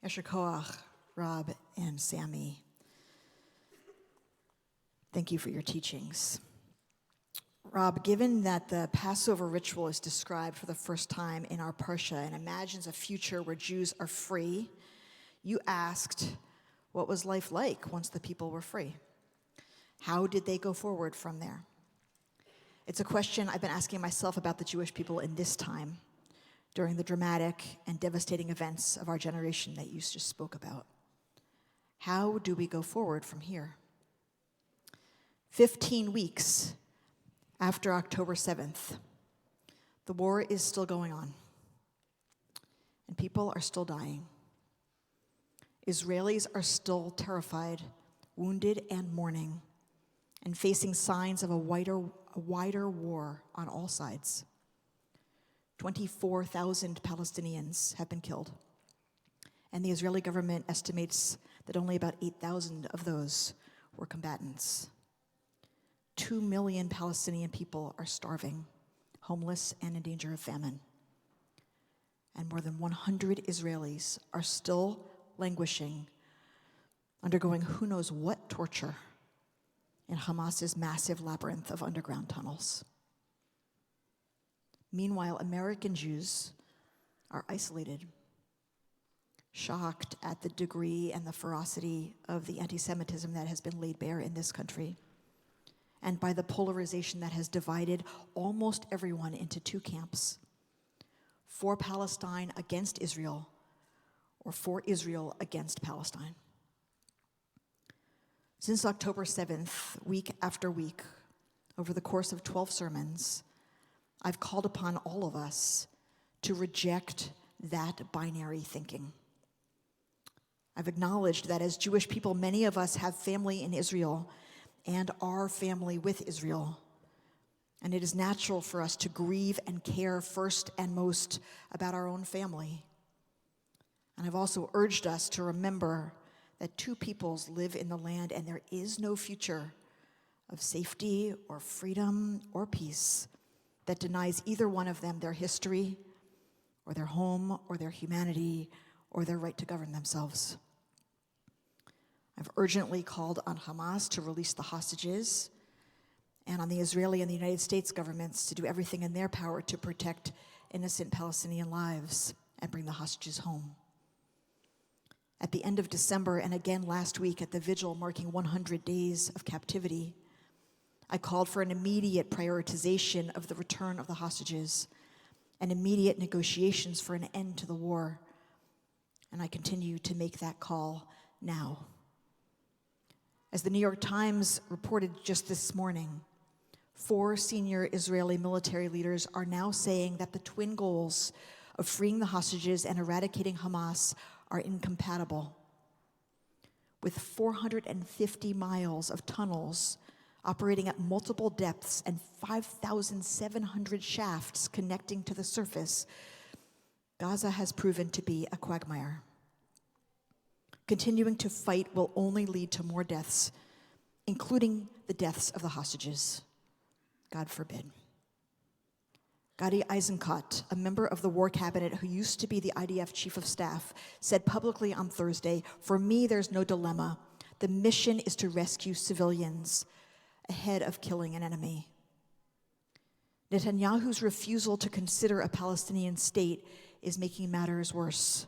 Yasher Koach, Rob, and Sammy. Thank you for your teachings. Rob, given that the Passover ritual is described for the first time in our Parsha and imagines a future where Jews are free, you asked, what was life like once the people were free? How did they go forward from there? It's a question I've been asking myself about the Jewish people in this time, during the dramatic and devastating events of our generation that you just spoke about. How do we go forward from here? 15 weeks after October 7th, the war is still going on, and people are still dying. Israelis are still terrified, wounded, and mourning, and facing signs of a wider war on all sides. 24,000 Palestinians have been killed, and the Israeli government estimates that only about 8,000 of those were combatants. 2 million Palestinian people are starving, homeless, and in danger of famine. And more than 100 Israelis are still languishing, undergoing who knows what torture in Hamas's massive labyrinth of underground tunnels. Meanwhile, American Jews are isolated, shocked at the degree and the ferocity of the anti-Semitism that has been laid bare in this country, and by the polarization that has divided almost everyone into two camps: for Palestine against Israel, or for Israel against Palestine. Since October 7th, week after week, over the course of 12 sermons, I've called upon all of us to reject that binary thinking. I've acknowledged that as Jewish people, many of us have family in Israel and are family with Israel. And it is natural for us to grieve and care first and most about our own family. And I've also urged us to remember that two peoples live in the land and there is no future of safety or freedom or peace that denies either one of them their history or their home or their humanity or their right to govern themselves. I've urgently called on Hamas to release the hostages and on the Israeli and the United States governments to do everything in their power to protect innocent Palestinian lives and bring the hostages home. At the end of December and again last week at the vigil marking 100 days of captivity, I called for an immediate prioritization of the return of the hostages and immediate negotiations for an end to the war. And I continue to make that call now. As the New York Times reported just this morning, 4 senior Israeli military leaders are now saying that the twin goals of freeing the hostages and eradicating Hamas are incompatible. With 450 miles of tunnels operating at multiple depths and 5,700 shafts connecting to the surface, Gaza has proven to be a quagmire. Continuing to fight will only lead to more deaths, including the deaths of the hostages. God forbid. Gadi Eisenkot, a member of the war cabinet who used to be the IDF chief of staff, said publicly on Thursday, "For me, there's no dilemma. The mission is to rescue civilians ahead of killing an enemy." Netanyahu's refusal to consider a Palestinian state is making matters worse.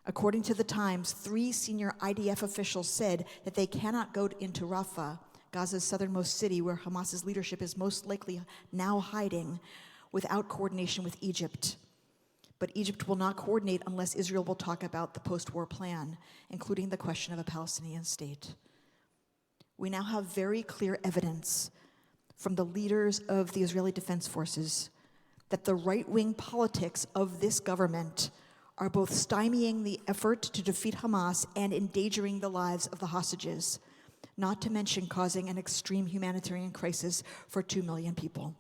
According to the Times, 3 senior IDF officials said that they cannot go into Rafah, Gaza's southernmost city where Hamas's leadership is most likely now hiding, without coordination with Egypt. But Egypt will not coordinate unless Israel will talk about the post-war plan, including the question of a Palestinian state. We now have very clear evidence from the leaders of the Israeli Defense Forces that the right-wing politics of this government are both stymieing the effort to defeat Hamas and endangering the lives of the hostages, not to mention causing an extreme humanitarian crisis for 2 million people.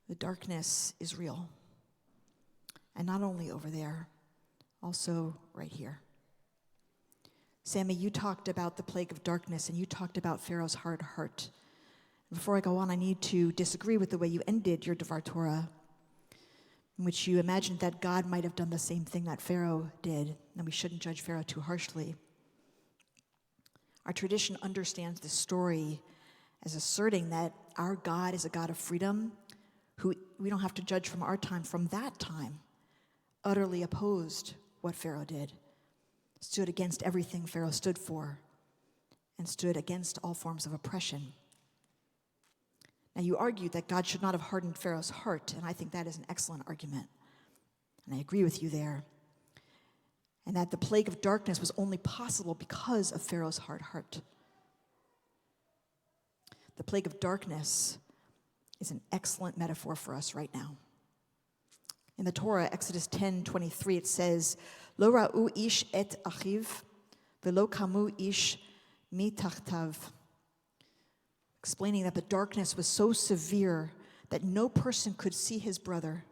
The darkness is real. And not only over there, also right here. Sammy, you talked about the plague of darkness, and you talked about Pharaoh's hard heart. Before I go on, I need to disagree with the way you ended your Devar Torah. in which you imagine that God might have done the same thing that Pharaoh did, and we shouldn't judge Pharaoh too harshly. Our tradition understands this story as asserting that our God is a God of freedom, who we don't have to judge from our time, from that time, utterly opposed what Pharaoh did, stood against everything Pharaoh stood for, and stood against all forms of oppression. Now, you argue that God should not have hardened Pharaoh's heart, and I think that is an excellent argument, and I agree with you there, and that the plague of darkness was only possible because of Pharaoh's hard heart. The plague of darkness is an excellent metaphor for us right now. In the Torah, Exodus 10:23, it says, "Lo ra'u ish et achiv, velo kamu ish mitachtav," explaining that the darkness was so severe that no person could see his brother,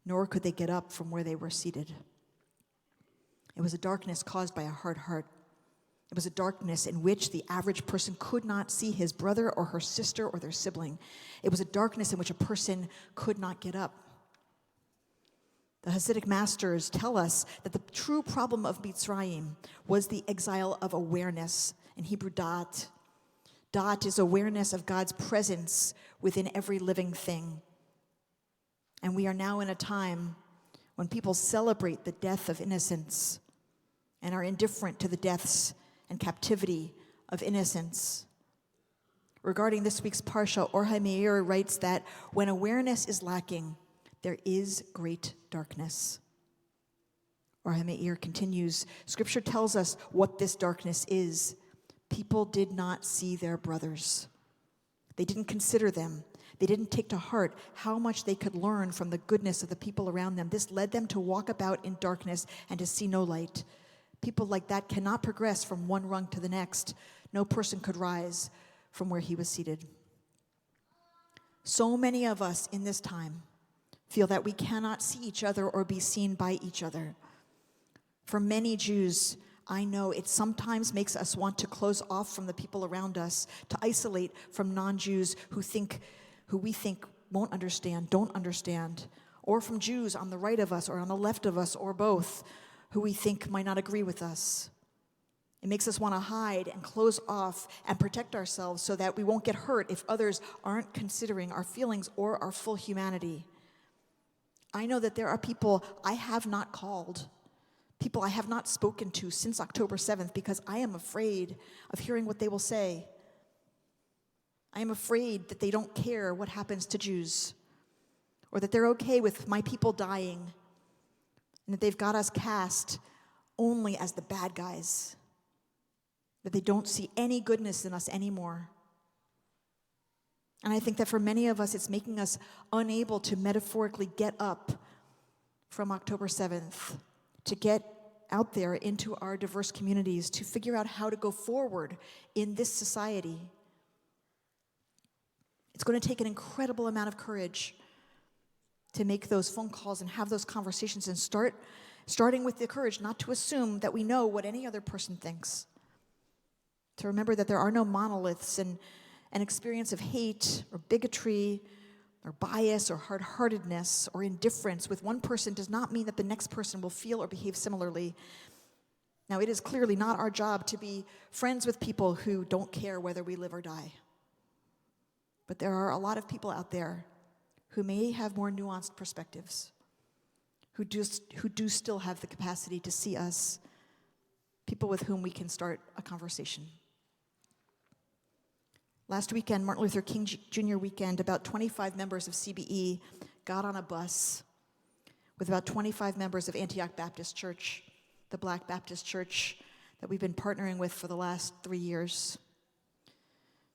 nor could they get up from where they were seated. It was a darkness caused by a hard heart. It was a darkness in which the average person could not see his brother or her sister or their sibling. It was a darkness in which a person could not get up. The Hasidic masters tell us that the true problem of Mitzrayim was the exile of awareness, in Hebrew da'at. Da'at is awareness of God's presence within every living thing. And we are now in a time when people celebrate the death of innocence and are indifferent to the deaths and captivity of innocence. Regarding this week's Parsha, Orhai Meir writes that when awareness is lacking, there is great darkness. Orhai Meir continues, Scripture tells us what this darkness is. People did not see their brothers. They didn't consider them. They didn't take to heart how much they could learn from the goodness of the people around them. This led them to walk about in darkness and to see no light. People like that cannot progress from one rung to the next. No person could rise from where he was seated. So many of us in this time feel that we cannot see each other or be seen by each other. For many Jews, I know it sometimes makes us want to close off from the people around us, to isolate from non-Jews who we think won't understand, don't understand, or from Jews on the right of us or on the left of us or both, who we think might not agree with us. It makes us want to hide and close off and protect ourselves so that we won't get hurt if others aren't considering our feelings or our full humanity. I know that there are people I have not called, people I have not spoken to since October 7th because I am afraid of hearing what they will say. I am afraid that they don't care what happens to Jews, or that they're okay with my people dying, and that they've got us cast only as the bad guys, that they don't see any goodness in us anymore. And I think that for many of us, it's making us unable to metaphorically get up from October 7th, to get out there into our diverse communities, to figure out how to go forward in this society. It's going to take an incredible amount of courage to make those phone calls and have those conversations and starting with the courage not to assume that we know what any other person thinks. To remember that there are no monoliths, and an experience of hate or bigotry or bias or hard-heartedness or indifference with one person does not mean that the next person will feel or behave similarly. Now, it is clearly not our job to be friends with people who don't care whether we live or die. But there are a lot of people out there who may have more nuanced perspectives, who do still have the capacity to see us, people with whom we can start a conversation. Last weekend, Martin Luther King Jr. weekend, about 25 members of CBE got on a bus with about 25 members of Antioch Baptist Church, the Black Baptist church that we've been partnering with for the last 3 years,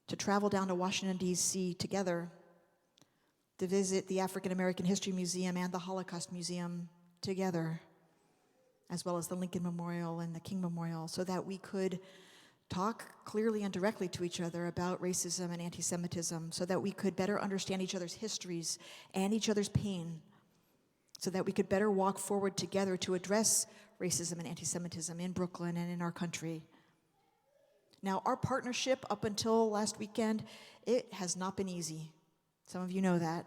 to travel down to Washington, D.C. together to visit the African American History Museum and the Holocaust Museum together, as well as the Lincoln Memorial and the King Memorial, so that we could talk clearly and directly to each other about racism and anti-Semitism, so that we could better understand each other's histories and each other's pain, so that we could better walk forward together to address racism and anti-Semitism in Brooklyn and in our country. Now, our partnership up until last weekend, it has not been easy. Some of you know that.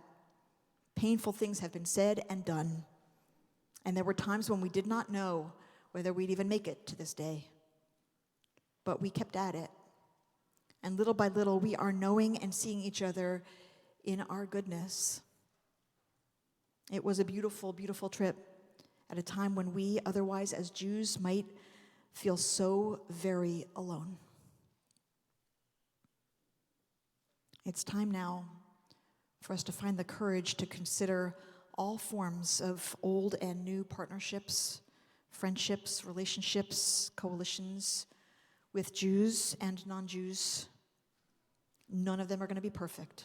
Painful things have been said and done. And there were times when we did not know whether we'd even make it to this day. But we kept at it. And little by little, we are knowing and seeing each other in our goodness. It was a beautiful, beautiful trip at a time when we, otherwise as Jews, might feel so very alone. It's time now for us to find the courage to consider all forms of old and new partnerships, friendships, relationships, coalitions with Jews and non-Jews. None of them are going to be perfect.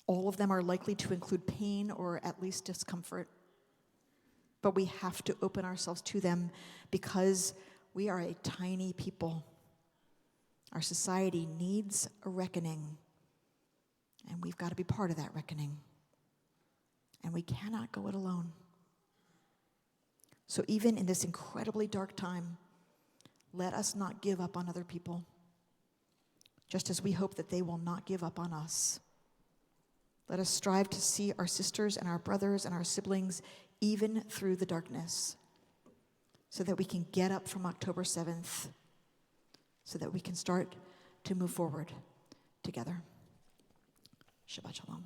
All of them are likely to include pain or at least discomfort. But we have to open ourselves to them because we are a tiny people. Our society needs a reckoning, and we've got to be part of that reckoning. And we cannot go it alone. So even in this incredibly dark time, let us not give up on other people, just as we hope that they will not give up on us. Let us strive to see our sisters and our brothers and our siblings even through the darkness, so that we can get up from October 7th, so that we can start to move forward together. Shabbat Shalom.